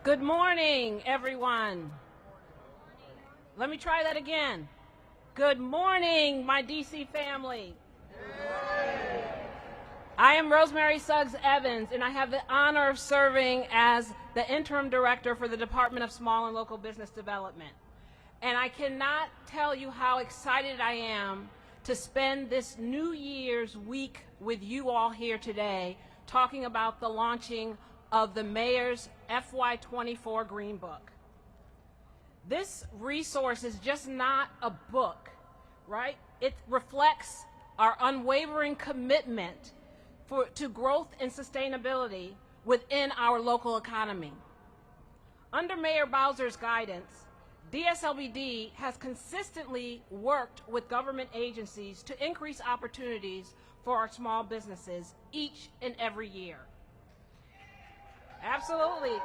Good morning, everyone. Let me try that again. Good morning, my DC family. I am Rosemary Suggs Evans, and I have the honor of serving as the interim director for the Department of Small and Local Business Development. And I cannot tell you how excited I am to spend this New Year's week with you all here today, talking about the launching of the Mayor's FY24 Green Book. This resource is just not a book, right? It reflects our unwavering commitment to growth and sustainability within our local economy. Under Mayor Bowser's guidance, DSLBD has consistently worked with government agencies to increase opportunities for our small businesses each and every year. Absolutely.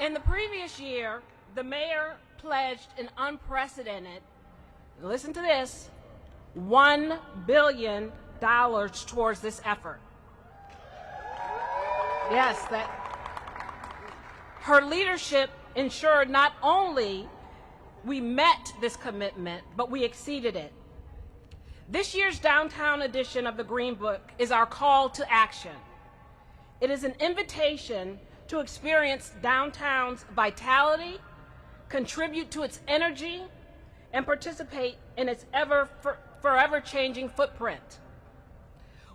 In the previous year, the mayor pledged an unprecedented, listen to this, $1 billion towards this effort. Yes, her leadership ensured not only we met this commitment, but we exceeded it. This year's downtown edition of the Green Book is our call to action. It is an invitation to experience downtown's vitality, contribute to its energy, and participate in its forever changing footprint.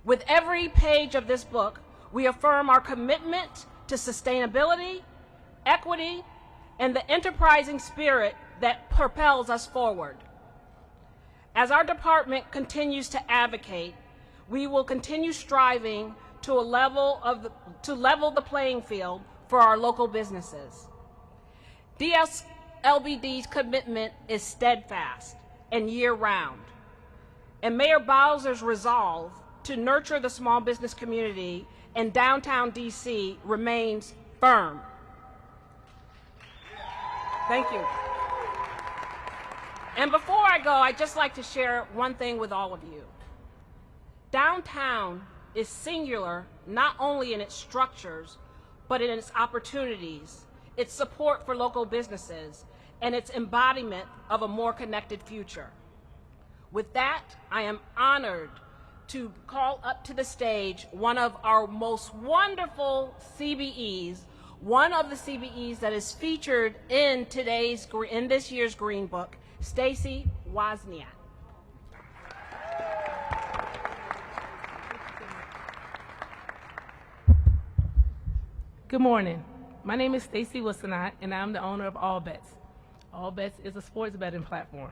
With every page of this book, we affirm our commitment to sustainability, equity, and the enterprising spirit that propels us forward. As our department continues to advocate, we will continue striving to level the playing field for our local businesses. DSLBD's commitment is steadfast and year-round, and Mayor Bowser's resolve to nurture the small business community in downtown DC remains firm. Thank you. And before I go, I'd just like to share one thing with all of you. Downtown is singular not only in its structures, but in its opportunities, its support for local businesses, and its embodiment of a more connected future. With that, I am honored to call up to the stage one of our most wonderful CBEs, one of the CBEs that is featured in this year's Green Book, Stacy Wozniak. Good morning. My name is Stacy Wozniak, and I'm the owner of All Bets. All Bets is a sports betting platform.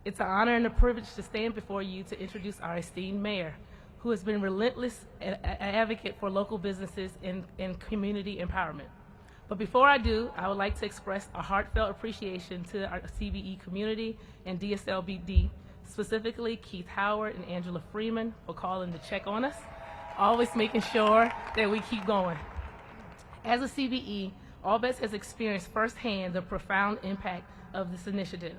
It's an honor and a privilege to stand before you to introduce our esteemed mayor, who has been relentless advocate for local businesses and community empowerment. But before I do, I would like to express a heartfelt appreciation to our CBE community and DSLBD, specifically Keith Howard and Angela Freeman for calling to check on us, always making sure that we keep going. As a CBE, All Bets has experienced firsthand the profound impact of this initiative.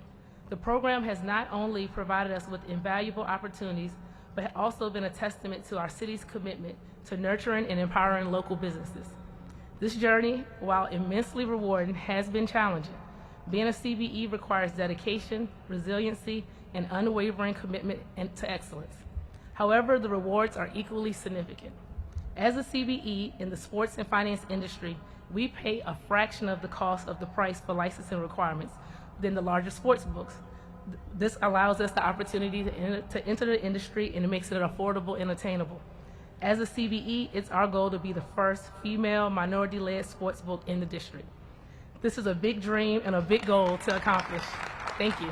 The program has not only provided us with invaluable opportunities, but also been a testament to our city's commitment to nurturing and empowering local businesses. This journey, while immensely rewarding, has been challenging. Being a CBE requires dedication, resiliency, and unwavering commitment to excellence. However, the rewards are equally significant. As a CBE in the sports and finance industry, we pay a fraction of the cost of the price for licensing requirements than the larger sports books. This allows us the opportunity to enter the industry, and it makes it affordable and attainable. As a CBE, it's our goal to be the first female minority-led sports book in the district. This is a big dream and a big goal to accomplish. Thank you.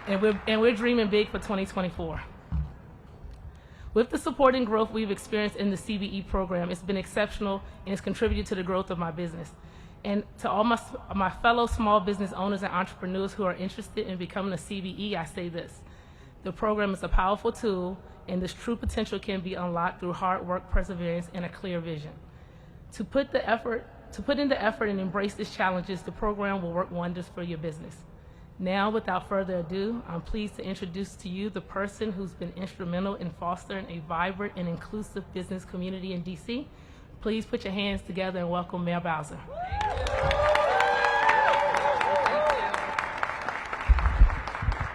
And we're dreaming big for 2024. With the support and growth we've experienced in the CBE program, it's been exceptional and it's contributed to the growth of my business. And to all my fellow small business owners and entrepreneurs who are interested in becoming a CBE, I say this: the program is a powerful tool, and this true potential can be unlocked through hard work, perseverance, and a clear vision. To put in the effort and embrace these challenges, the program will work wonders for your business. Now, without further ado, I'm pleased to introduce to you the person who's been instrumental in fostering a vibrant and inclusive business community in DC, Please put your hands together and welcome Mayor Bowser.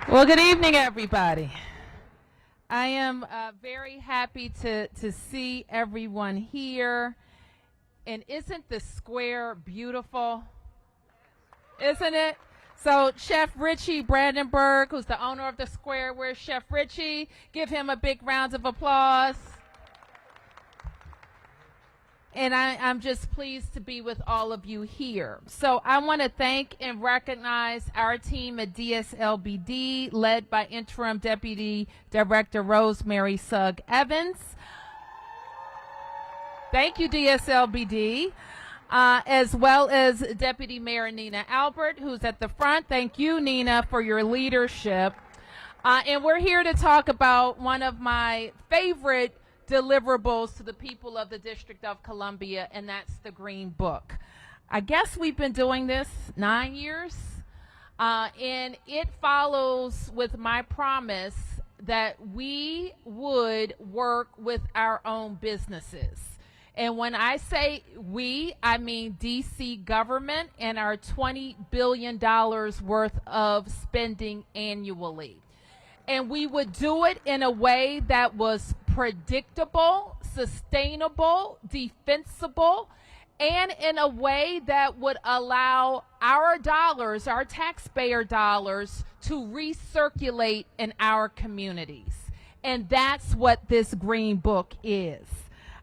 Well, good evening, everybody. I am very happy to see everyone here. And isn't the square beautiful? Isn't it? So Chef Richie Brandenburg, who's the owner of the square, where's Chef Richie? Give him a big round of applause. And I'm just pleased to be with all of you here. So I want to thank and recognize our team at DSLBD, led by Interim Deputy Director Rosemary Sugg Evans. Thank you, DSLBD. As well as Deputy Mayor Nina Albert, who's at the front. Thank you, Nina, for your leadership. And we're here to talk about one of my favorite deliverables to the people of the District of Columbia, and that's the Green Book. I guess we've been doing this 9 years, and it follows with my promise that we would work with our own businesses. And when I say we, I mean DC government and our $20 billion worth of spending annually. And we would do it in a way that was predictable, sustainable, defensible, and in a way that would allow our dollars, our taxpayer dollars, to recirculate in our communities. And that's what this Green Book is.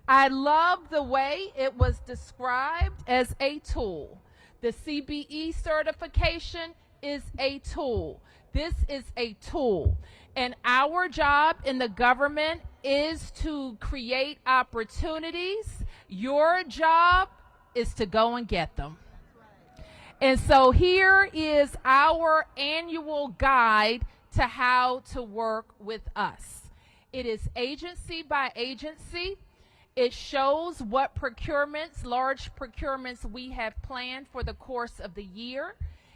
I love the way it was described as a tool. The CBE certification is a tool. This is a tool. And our job in the government is to create opportunities. Your job is to go and get them. And so here is our annual guide to how to work with us. It is agency by agency. It shows what procurements, large procurements we have planned for the course of the year.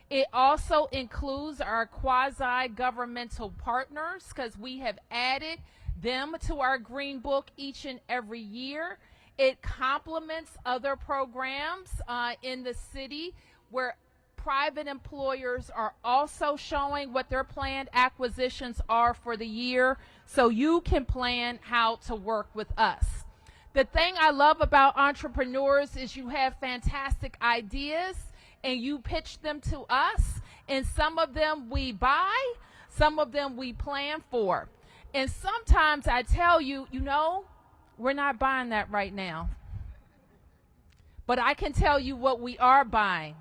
It also includes our quasi-governmental partners, because we have added them to our Green Book each and every year. It complements other programs in the city where private employers are also showing what their planned acquisitions are for the year, so you can plan how to work with us. The thing I love about entrepreneurs is you have fantastic ideas and you pitch them to us, and some of them we buy, some of them we plan for. And sometimes I tell you, we're not buying that right now. But I can tell you what we are buying.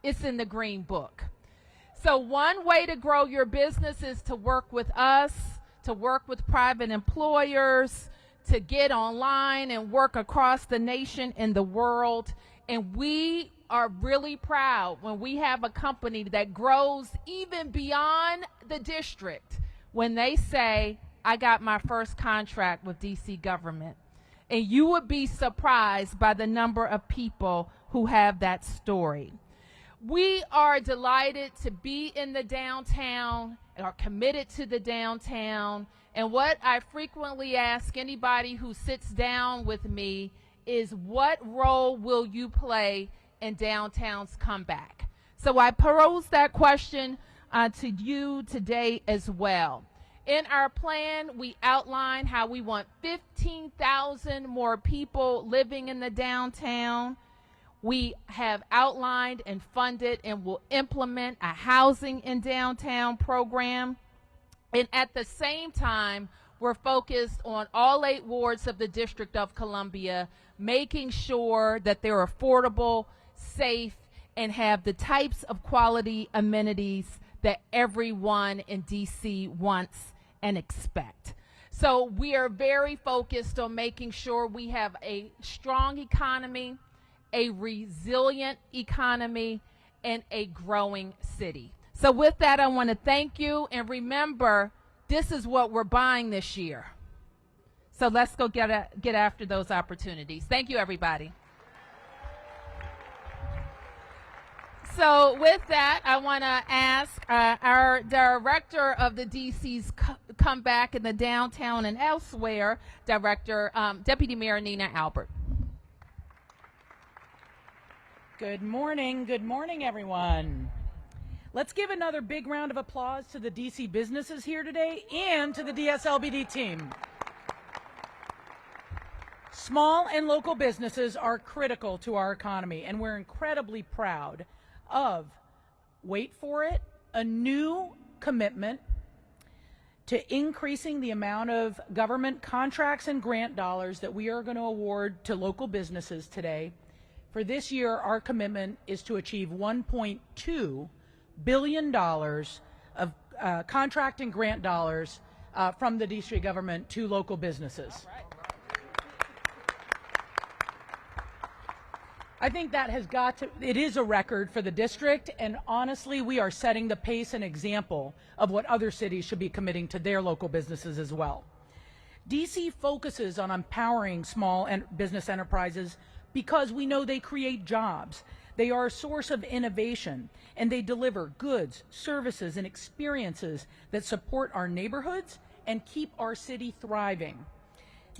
It's in the Green Book. So one way to grow your business is to work with us, to work with private employers, to get online and work across the nation and the world. And we are really proud when we have a company that grows even beyond the district when they say, I got my first contract with DC government. And you would be surprised by the number of people who have that story. We are delighted to be in the downtown and are committed to the downtown. And what I frequently ask anybody who sits down with me is, what role will you play in downtown's comeback? So I pose that question to you today as well. In our plan, we outline how we want 15,000 more people living in the downtown. We have outlined and funded and will implement a housing in downtown program. And at the same time, we're focused on all 8 wards of the District of Columbia, making sure that they're affordable, safe, and have the types of quality amenities that everyone in DC wants and expect. So we are very focused on making sure we have a strong economy, a resilient economy, and a growing city. So with that, I want to thank you, and remember, this is what we're buying this year. So let's go get after those opportunities. Thank you, everybody. So with that, I want to ask our director of the DC's comeback in the downtown and elsewhere, Deputy Mayor Nina Albert. Good morning, everyone. Let's give another big round of applause to the DC businesses here today and to the DSLBD team. Small and local businesses are critical to our economy, and we're incredibly proud of, wait for it, a new commitment to increasing the amount of government contracts and grant dollars that we are going to award to local businesses today. For this year, our commitment is to achieve $1.2 billion of contract and grant dollars from the DC government to local businesses. I think that it is a record for the district, and honestly, we are setting the pace and example of what other cities should be committing to their local businesses as well. DC focuses on empowering small business enterprises because we know they create jobs. They are a source of innovation, and they deliver goods, services, and experiences that support our neighborhoods and keep our city thriving.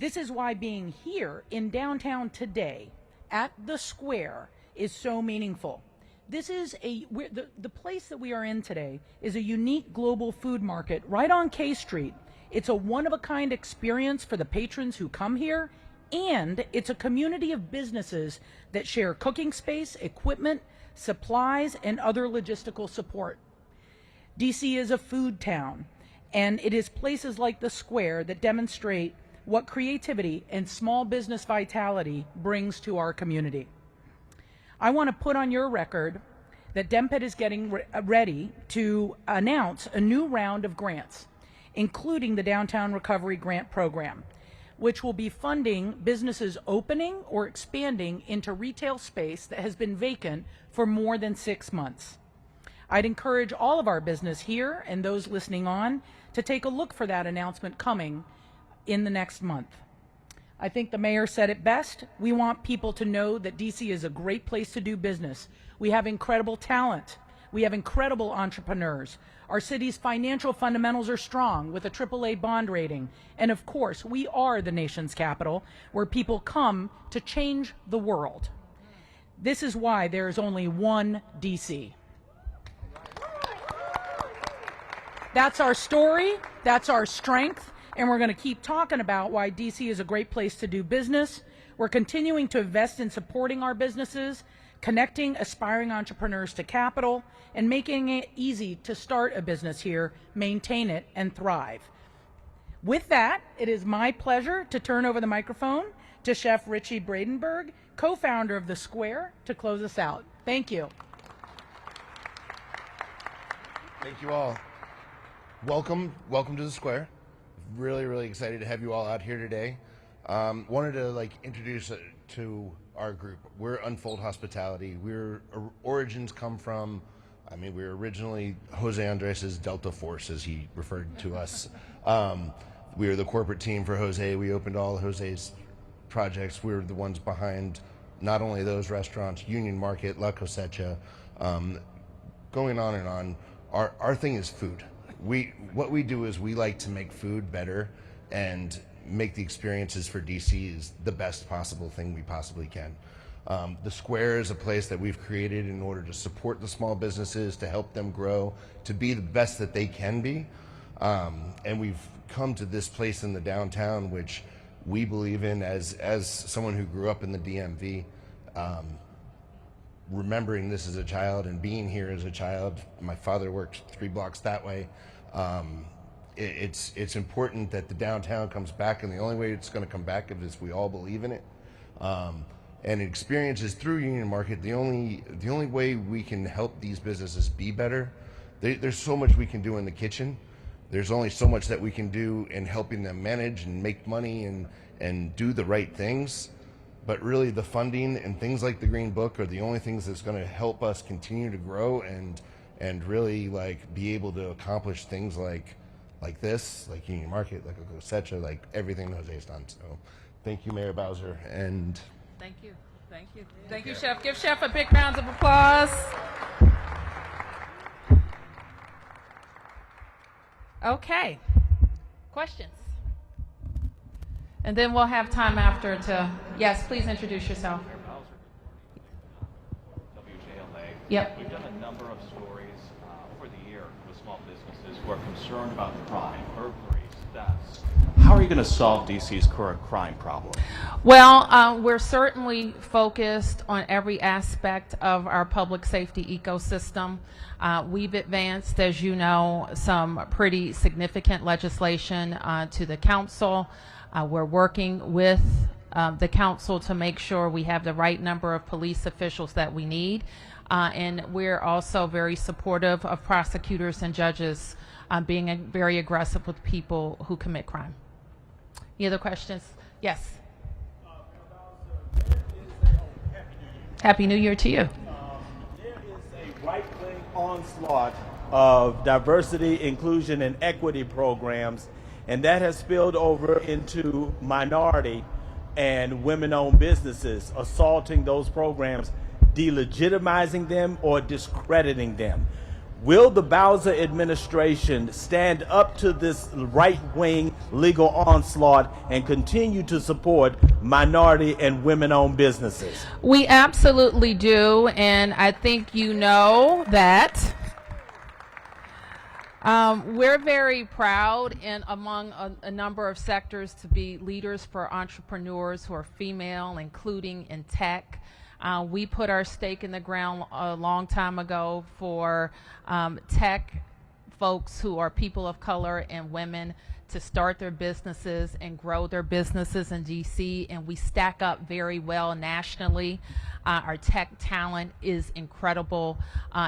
This is why being here in downtown today at the Square is so meaningful. This is the place that we are in today is a unique global food market right on K Street. It's a one-of-a-kind experience for the patrons who come here, and it's a community of businesses that share cooking space, equipment, supplies, and other logistical support. DC is a food town, and it is places like the Square that demonstrate what creativity and small business vitality brings to our community. I want to put on your record that DMPET is getting ready to announce a new round of grants, including the Downtown Recovery Grant Program, which will be funding businesses opening or expanding into retail space that has been vacant for more than 6 months. I'd encourage all of our business here and those listening on to take a look for that announcement coming in the next month. I think the mayor said it best. We want people to know that DC is a great place to do business. We have incredible talent. We have incredible entrepreneurs. Our city's financial fundamentals are strong with a AAA bond rating. And of course, we are the nation's capital where people come to change the world. This is why there is only one DC. That's our story, that's our strength, and we're going to keep talking about why DC is a great place to do business. We're continuing to invest in supporting our businesses, connecting aspiring entrepreneurs to capital, and making it easy to start a business here, maintain it, and thrive. With that, it is my pleasure to turn over the microphone to Chef Richie Bradenberg, co-founder of The Square, to close us out. Thank you. Thank you all. Welcome to The Square. Really excited to have you all out here today. Wanted to introduce to our group. We're Unfold Hospitality. Our origins come from, we were originally Jose Andres' Delta Force, as he referred to us. We were the corporate team for Jose. We opened all Jose's projects. We were the ones behind not only those restaurants, Union Market, La Cosecha, going on and on. Our thing is food. What we do is we like to make food better and make the experiences for DC is the best possible thing we possibly can. The Square is a place that we've created in order to support the small businesses, to help them grow, to be the best that they can be. And we've come to this place in the downtown, which we believe in as someone who grew up in the DMV, remembering this as a child and being here as a child. My father worked 3 blocks that way. It's important that the downtown comes back, and the only way it's going to come back is if we all believe in it. And experiences through Union Market, the only way we can help these businesses be better. There's so much we can do in the kitchen. There's only so much that we can do in helping them manage and make money and do the right things. But really, the funding and things like the Green Book are the only things that's going to help us continue to grow and really be able to accomplish things like this, like Union Market, like a Cosecha, like everything Jose's done. So, thank you, Mayor Bowser, and thank you, thank you, Chef. Give Chef a big round of applause. Okay, questions? And then we'll have time after to, yes, please introduce yourself. Yep. We've done a number of stories over the year with small businesses who are concerned about crime, burglaries, thefts. How are you going to solve DC's current crime problem? Well, we're certainly focused on every aspect of our public safety ecosystem. We've advanced, as you know, some pretty significant legislation to the council. We're working with the council to make sure we have the right number of police officials that we need. And we're also very supportive of prosecutors and judges being very aggressive with people who commit crime. Any other questions? Yes. Happy New Year to you. There is a right-wing onslaught of diversity, inclusion, and equity programs, and that has spilled over into minority and women-owned businesses, assaulting those programs, delegitimizing them or discrediting them. Will the Bowser administration stand up to this right-wing legal onslaught and continue to support minority and women-owned businesses? We absolutely do, and I think you know that. We're very proud in among a number of sectors to be leaders for entrepreneurs who are female, including in tech. We put our stake in the ground a long time ago for tech folks who are people of color and women to start their businesses and grow their businesses in DC, and we stack up very well nationally. Our tech talent is incredible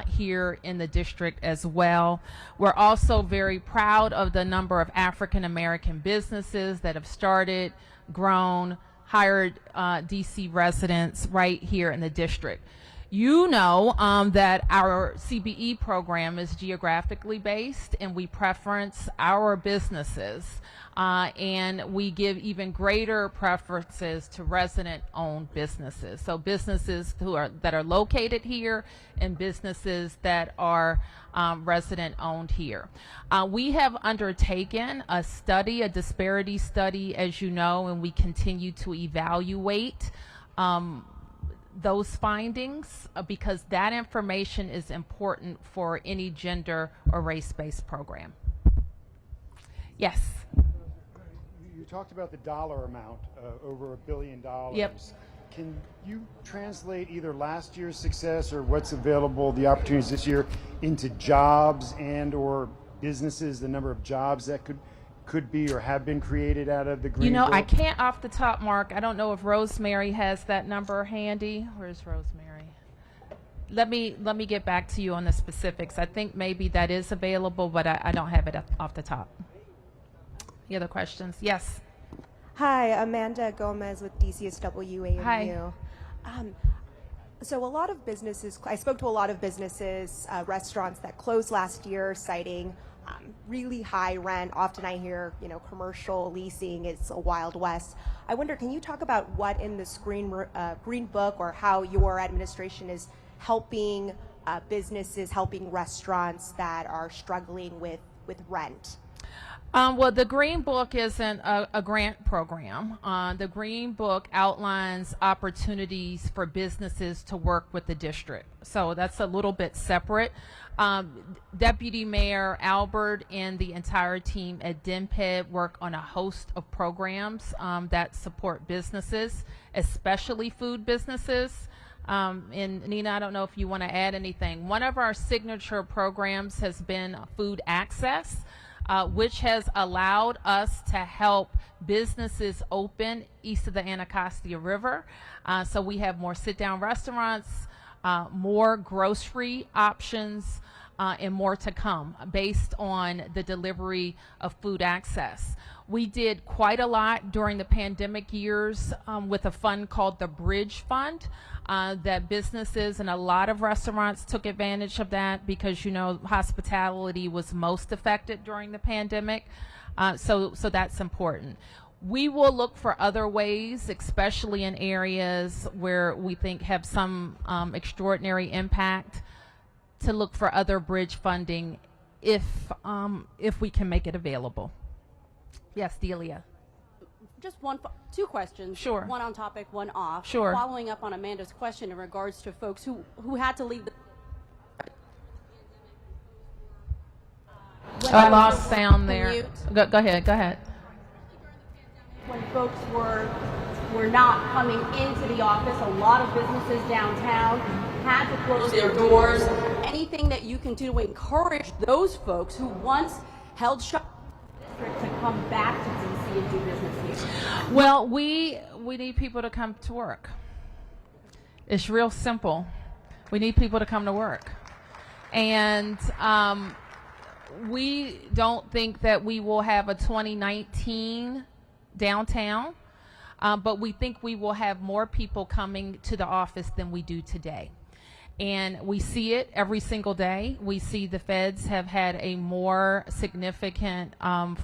here in the district as well. We're also very proud of the number of African American businesses that have started, grown, hired DC residents right here in the district. You know that our CBE program is geographically based, and we preference our businesses, and we give even greater preferences to resident-owned businesses. So businesses that are located here and businesses that are resident-owned here. We have undertaken a study, a disparity study, as you know, and we continue to evaluate those findings because that information is important for any gender or race-based program. Yes. You talked about the dollar amount, over $1 billion. Yep. Can you translate either last year's success or what's available, the opportunities this year, into jobs and or businesses, the number of jobs that could be or have been created out of the Green Book? I can't off the top, Mark. I don't know if Rosemary has that number handy. Where's Rosemary? Let me get back to you on the specifics. I think maybe that is available, but I don't have it off the top. Any other questions? Yes. Hi, Amanda Gomez with DCSW AMU. Hi. So a lot of businesses, I spoke to a lot of businesses, restaurants that closed last year, citing really high rent. Often I hear, commercial leasing is a Wild West. I wonder, can you talk about what in this Green Book or how your administration is helping businesses, helping restaurants that are struggling with rent? Well, the Green Book isn't a grant program. The Green Book outlines opportunities for businesses to work with the district. So that's a little bit separate. Deputy Mayor Albert and the entire team at DMPED work on a host of programs that support businesses, especially food businesses. And Nina, I don't know if you want to add anything. One of our signature programs has been food access, which has allowed us to help businesses open east of the Anacostia River. So we have more sit-down restaurants, more grocery options, and more to come based on the delivery of food access. We did quite a lot during the pandemic years with a fund called the Bridge Fund that businesses and a lot of restaurants took advantage of that because, hospitality was most affected during the pandemic. So that's important. We will look for other ways, especially in areas where we think have some extraordinary impact, to look for other bridge funding if we can make it available. Yes, Delia. Just two questions. Sure. One on topic, one off. Sure. Following up on Amanda's question in regards to folks who had to leave I lost sound there. Mute. Go ahead. Go ahead. When folks were not coming into the office, a lot of businesses downtown had to close their doors. Anything that you can do to encourage those folks who once held shop in the district to come back to DC and do business here? Well, we need people to come to work. It's real simple. We need people to come to work. And we don't think that we will have a 2019 downtown, but we think we will have more people coming to the office than we do today. And we see it every single day. We see the feds have had a more significant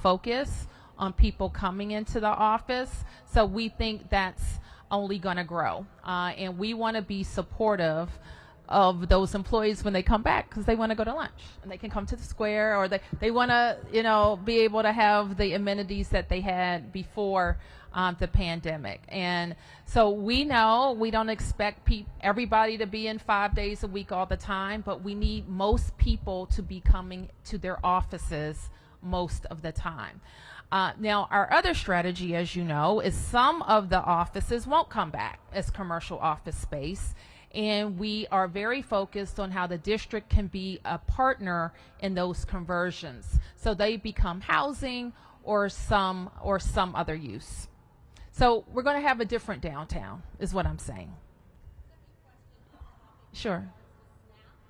focus on people coming into the office. So we think that's only going to grow. And we want to be supportive of those employees when they come back, because they want to go to lunch and they can come to the square, or they want to, be able to have the amenities that they had before the pandemic. And so we know we don't expect everybody to be in 5 days a week all the time, but we need most people to be coming to their offices most of the time. Now, our other strategy, as you know, is some of the offices won't come back as commercial office space. And we are very focused on how the district can be a partner in those conversions, so they become housing or some other use. So we're going to have a different downtown, is what I'm saying. Sure.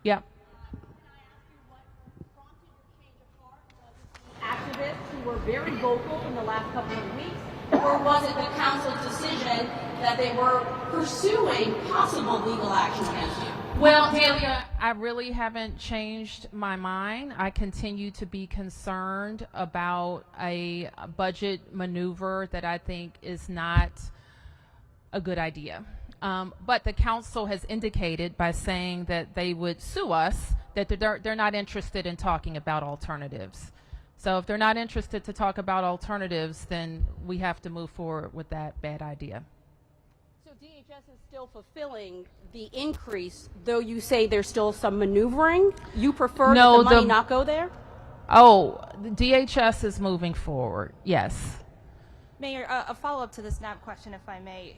Yep. Activists who were very vocal in the last couple of weeks, or was it the council's decision that they were pursuing possible legal action against you? Well, Delia, I really haven't changed my mind. I continue to be concerned about a budget maneuver that I think is not a good idea. But the council has indicated by saying that they would sue us, that they're not interested in talking about alternatives. So if they're not interested to talk about alternatives, then we have to move forward with that bad idea. So DHS is still fulfilling the increase, though you say there's still some maneuvering? You prefer that the money not go there? Oh, the DHS is moving forward, yes. Mayor, a follow-up to the SNAP question, if I may.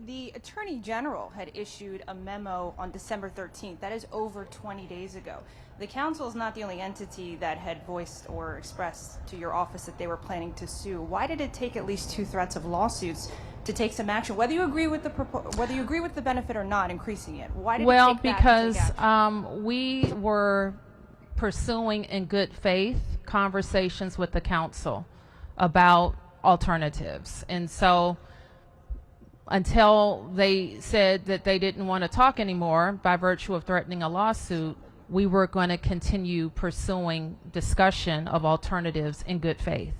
The Attorney General had issued a memo on December 13th. That is over 20 days ago. The council is not the only entity that had voiced or expressed to your office that they were planning to sue. Why did it take at least 2 threats of lawsuits to take some action, whether you agree with the benefit or not, increasing it? Why did it take that to take action? Because we were pursuing in good faith conversations with the council about alternatives, and so until they said that they didn't want to talk anymore by virtue of threatening a lawsuit, we were going to continue pursuing discussion of alternatives in good faith.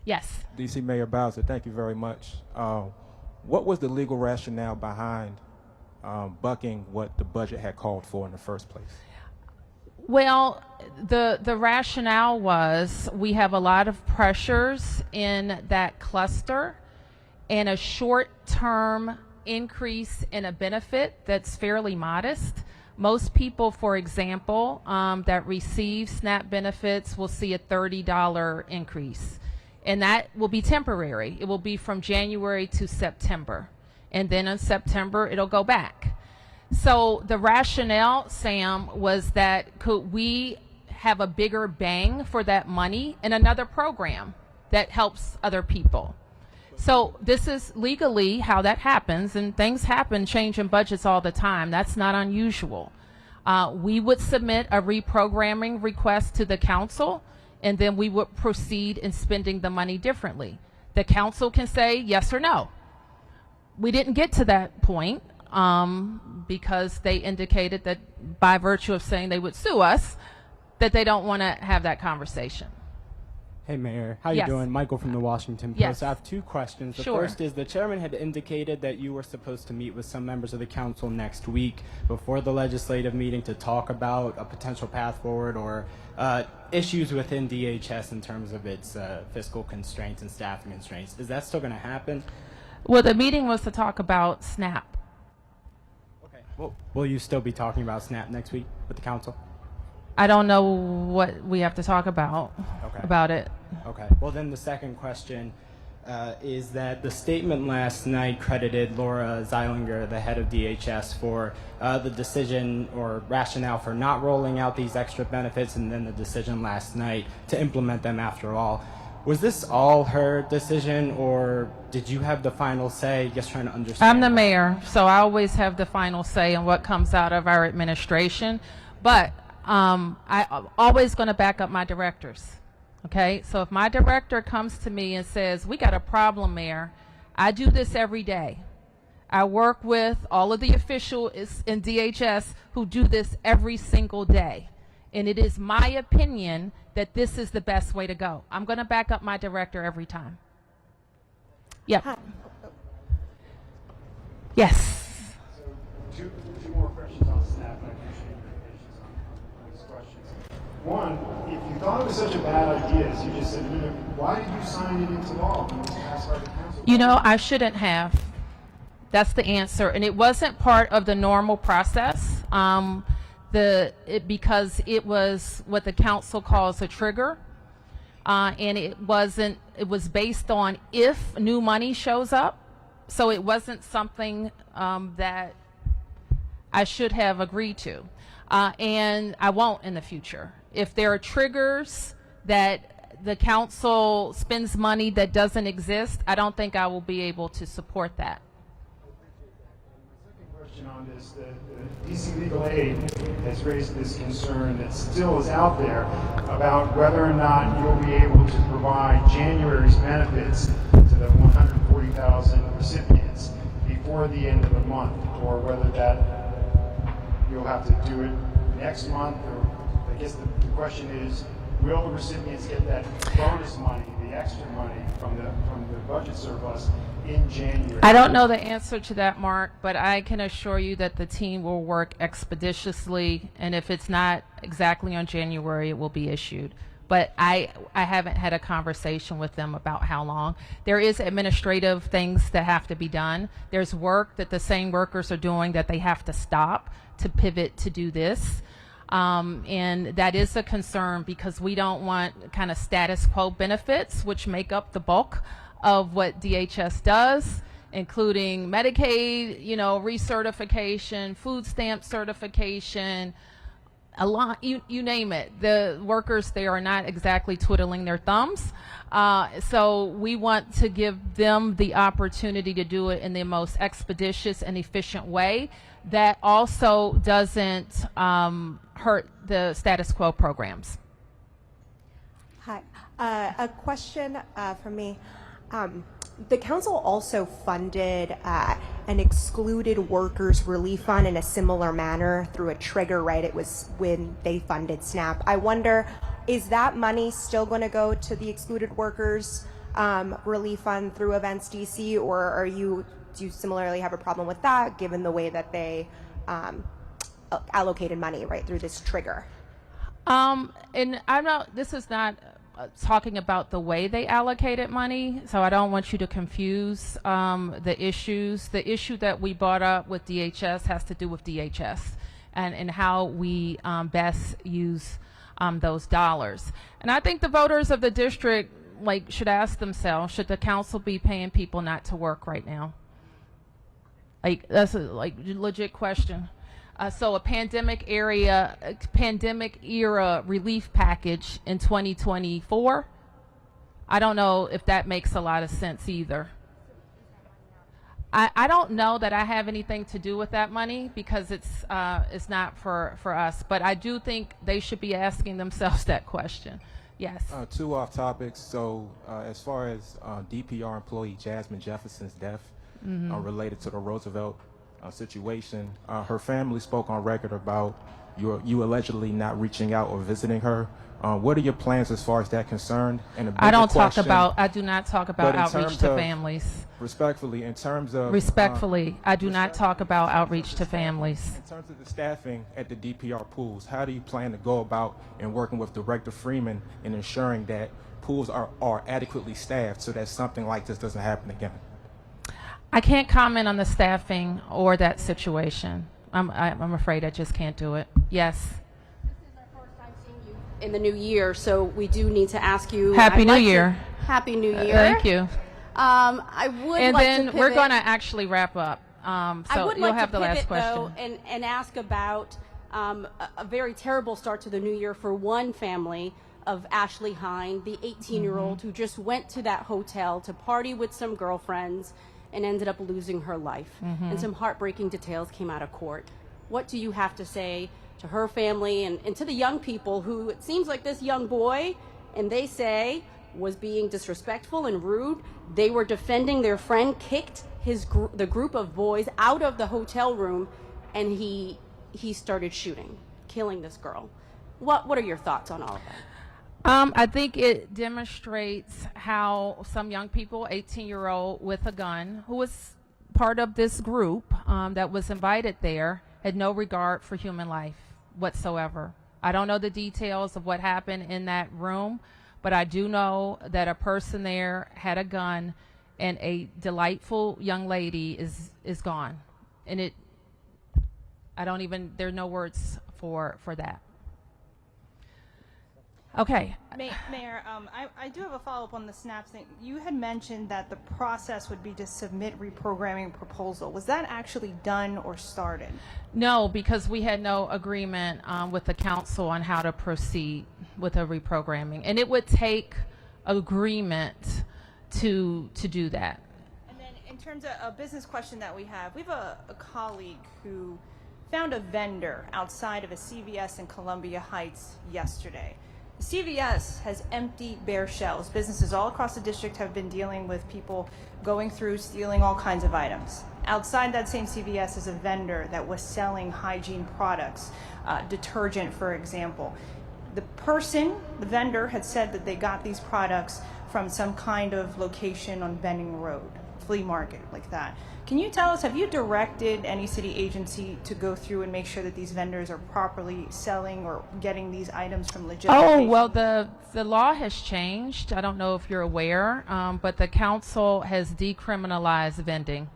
Yes. DC Mayor Bowser, thank you very much. What was the legal rationale behind bucking what the budget had called for in the first place? Well, the rationale was we have a lot of pressures in that cluster, and a short-term increase in a benefit that's fairly modest. Most people, for example, that receive SNAP benefits will see a $30 increase. And that will be temporary. It will be from January to September. And then in September, it'll go back. So the rationale, Sam, was that could we have a bigger bang for that money in another program that helps other people? So this is legally how that happens, and things happen, change in budgets all the time. That's not unusual. We would submit a reprogramming request to the council, and then we would proceed in spending the money differently. The council can say yes or no. We didn't get to that point because they indicated that by virtue of saying they would sue us, that they don't want to have that conversation. Hey, Mayor. How Yes. you doing? Michael from the Washington Post. Yes. I have 2 questions. The Sure. first is the chairman had indicated that you were supposed to meet with some members of the council next week before the legislative meeting to talk about a potential path forward or issues within DHS in terms of its fiscal constraints and staffing constraints. Is that still going to happen? Well, the meeting was to talk about SNAP. Okay. Well, will you still be talking about SNAP next week with the council? I don't know what we have to talk about it. Okay. Well, then the second question is that the statement last night credited Laura Zeilinger, the head of DHS, for the decision or rationale for not rolling out these extra benefits, and then the decision last night to implement them after all. Was this all her decision, or did you have the final say? Just trying to understand. I'm the mayor, so I always have the final say in what comes out of our administration, but I'm always going to back up my directors. Okay, so if my director comes to me and says, we got a problem, Mayor, I do this every day. I work with all of the officials in DHS who do this every single day. And it is my opinion that this is the best way to go. I'm going to back up my director every time. Yep. Hi. Yes. So two more questions on staff. I appreciate your patience on these questions. One, if you thought it was such a bad idea, as you just said, why did you sign it into law when it was passed by the council? You know, I shouldn't have. That's the answer. And it wasn't part of the normal process. Because it was what the council calls a trigger, and it was based on if new money shows up, so it wasn't something that I should have agreed to, and I won't in the future. If there are triggers that the council spends money that doesn't exist, I don't think I will be able to support that. On this, the DC Legal Aid has raised this concern that still is out there about whether or not you'll be able to provide January's benefits to the 140,000 recipients before the end of the month, or whether that you'll have to do it next month, or I guess the question is, will the recipients get that bonus money, the extra money from the budget surplus in January? I don't know the answer to that, Mark, but I can assure you that the team will work expeditiously, and if it's not exactly on January, it will be issued. But I haven't had a conversation with them about how long. There is administrative things that have to be done. There's work that the same workers are doing that they have to stop to pivot to do this. And that is a concern because we don't want kind of status quo benefits, which make up the bulk of what DHS does, including Medicaid, recertification, food stamp certification, a lot, you name it. The workers, they are not exactly twiddling their thumbs. So we want to give them the opportunity to do it in the most expeditious and efficient way that also doesn't hurt the status quo programs. Hi. A question from me. The council also funded an excluded workers relief fund in a similar manner through a trigger, right? It was when they funded SNAP. I wonder, is that money still going to go to the excluded workers relief fund through Events DC, or do you similarly have a problem with that given the way that they allocated money right through this trigger? And this is not talking about the way they allocated money, so I don't want you to confuse the issues. The issue that we brought up with DHS has to do with DHS and how we best use those dollars. And I think the voters of the district should ask themselves, should the council be paying people not to work right now? That's a legit question. So a pandemic era relief package in 2024, I don't know if that makes a lot of sense either. I don't know that I have anything to do with that money because it's not for us, but I do think they should be asking themselves that question. Yes. Two off topics. So as far as DPR employee Jasmine Jefferson's death related to the Roosevelt situation, her family spoke on record about you allegedly not reaching out or visiting her. What are your plans as far as that concerned? And I do not talk about outreach to families. Respectfully, in terms of I do not talk about outreach to families. In terms of the staffing at the DPR pools, how do you plan to go about in working with Director Freeman in ensuring that pools are adequately staffed so that something like this doesn't happen again? I can't comment on the staffing or that situation. I'm afraid I just can't do it. Yes. This is our first time in the new year, so we do need to ask you. Happy New Year. Happy New Year. Thank you. I would And like then to we're pivot. going to actually wrap up. I So would you'll like have to the last pivot, question. though, and ask about a very terrible start to the new year for one family of Ashley Hine, the 18-year-old who just went to that hotel to party with some girlfriends and ended up losing her life. And some heartbreaking details came out of court. What do you have to say to her family and to the young people who, it seems like this young boy, and they say, was being disrespectful and rude? They were defending their friend, kicked the group of boys out of the hotel room, and he started shooting, killing this girl. What are your thoughts on all of that? I think it demonstrates how some young people, 18-year-old with a gun, who was part of this group that was invited there, had no regard for human life whatsoever. I don't know the details of what happened in that room, but I do know that a person there had a gun, and a delightful young lady is gone. And there are no words for that. Okay. Mayor, I do have a follow-up on the SNAP thing. You had mentioned that the process would be to submit reprogramming proposal. Was that actually done or started? No, because we had no agreement with the council on how to proceed with a reprogramming, and it would take agreement to do that. And then in terms of a business question that we have a colleague who found a vendor outside of a CVS in Columbia Heights yesterday. The CVS has empty, bare shelves. Businesses all across the district have been dealing with people going through, stealing all kinds of items. Outside that same CVS is a vendor that was selling hygiene products, detergent, for example. The vendor, had said that they got these products from some kind of location on Benning Road, flea market, like that. Can you tell us, have you directed any city agency to go through and make sure that these vendors are properly selling or getting these items from legitimate Oh, well, locations? the law has changed. I don't know if you're aware, but the council has decriminalized vending.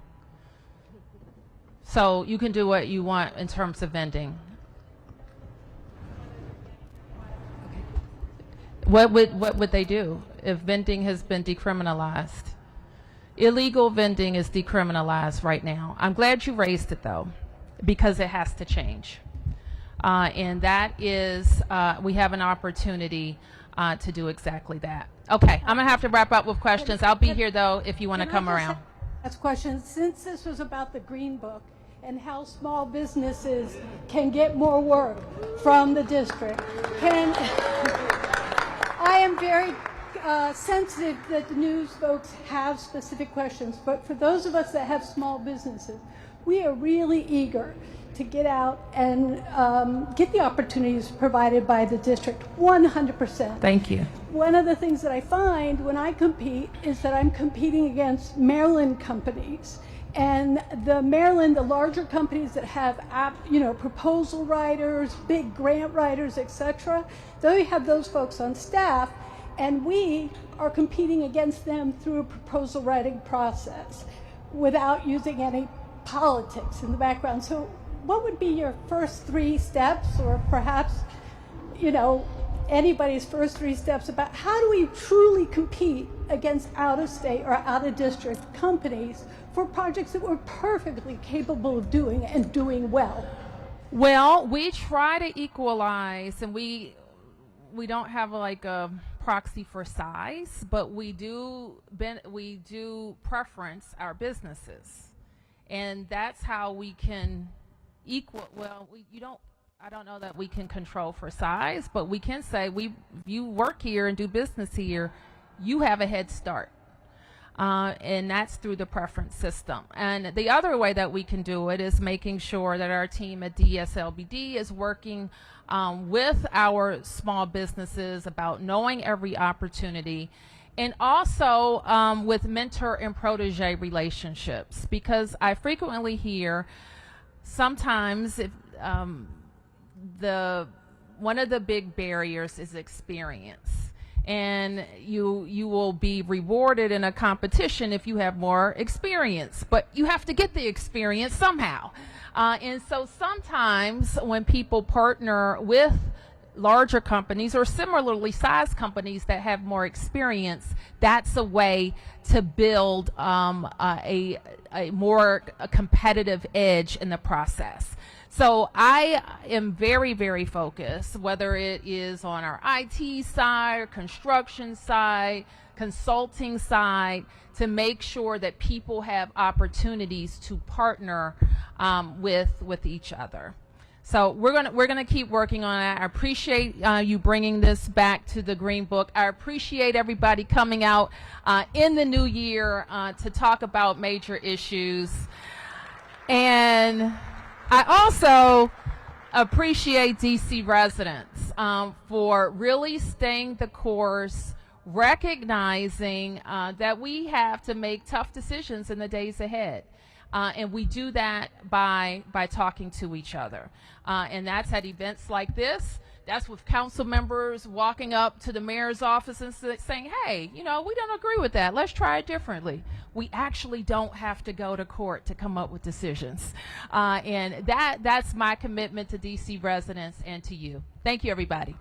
So you can do what you want in terms of vending. What would they do if vending has been decriminalized? Illegal vending is decriminalized right now. I'm glad you raised it, though, because it has to change. And that is, we have an opportunity to do exactly that. Okay, I'm going to have to wrap up with questions. I'll be here, though, if you want to come around. That's a question. Since this was about the Green Book and how small businesses can get more work from the district, I am very sensitive that the news folks have specific questions, but for those of us that have small businesses, we are really eager to get out and get the opportunities provided by the district 100%. Thank you. One of the things that I find when I compete is that I'm competing against Maryland companies. And the larger companies that have proposal writers, big grant writers, etc., they have those folks on staff, and we are competing against them through a proposal writing process without using any politics in the background. So what would be your first 3 steps, or perhaps, anybody's first 3 steps about how do we truly compete against out-of-state or out-of-district companies for projects that we're perfectly capable of doing and doing well? Well, we try to equalize, and we don't have like a proxy for size, but we do preference our businesses, and that's how we can equal. Well, I don't know that we can control for size, but we can say you work here and do business here, you have a head start. And that's through the preference system. And the other way that we can do it is making sure that our team at DSLBD is working with our small businesses about knowing every opportunity, and also with mentor and protege relationships, because I frequently hear sometimes one of the big barriers is experience. And you will be rewarded in a competition if you have more experience, but you have to get the experience somehow. And so sometimes when people partner with larger companies or similarly sized companies that have more experience, that's a way to build a more competitive edge in the process. So I am very, very focused, whether it is on our IT side or construction side, consulting side, to make sure that people have opportunities to partner with each other. So we're gonna keep working on that. I appreciate you bringing this back to the Green Book. I appreciate everybody coming out in the new year to talk about major issues. And I also appreciate DC residents for really staying the course, recognizing that we have to make tough decisions in the days ahead. And we do that by talking to each other. And that's at events like this. That's with council members walking up to the mayor's office and saying, hey, you know, we don't agree with that. Let's try it differently. We actually don't have to go to court to come up with decisions. And that's my commitment to DC residents and to you. Thank you, everybody.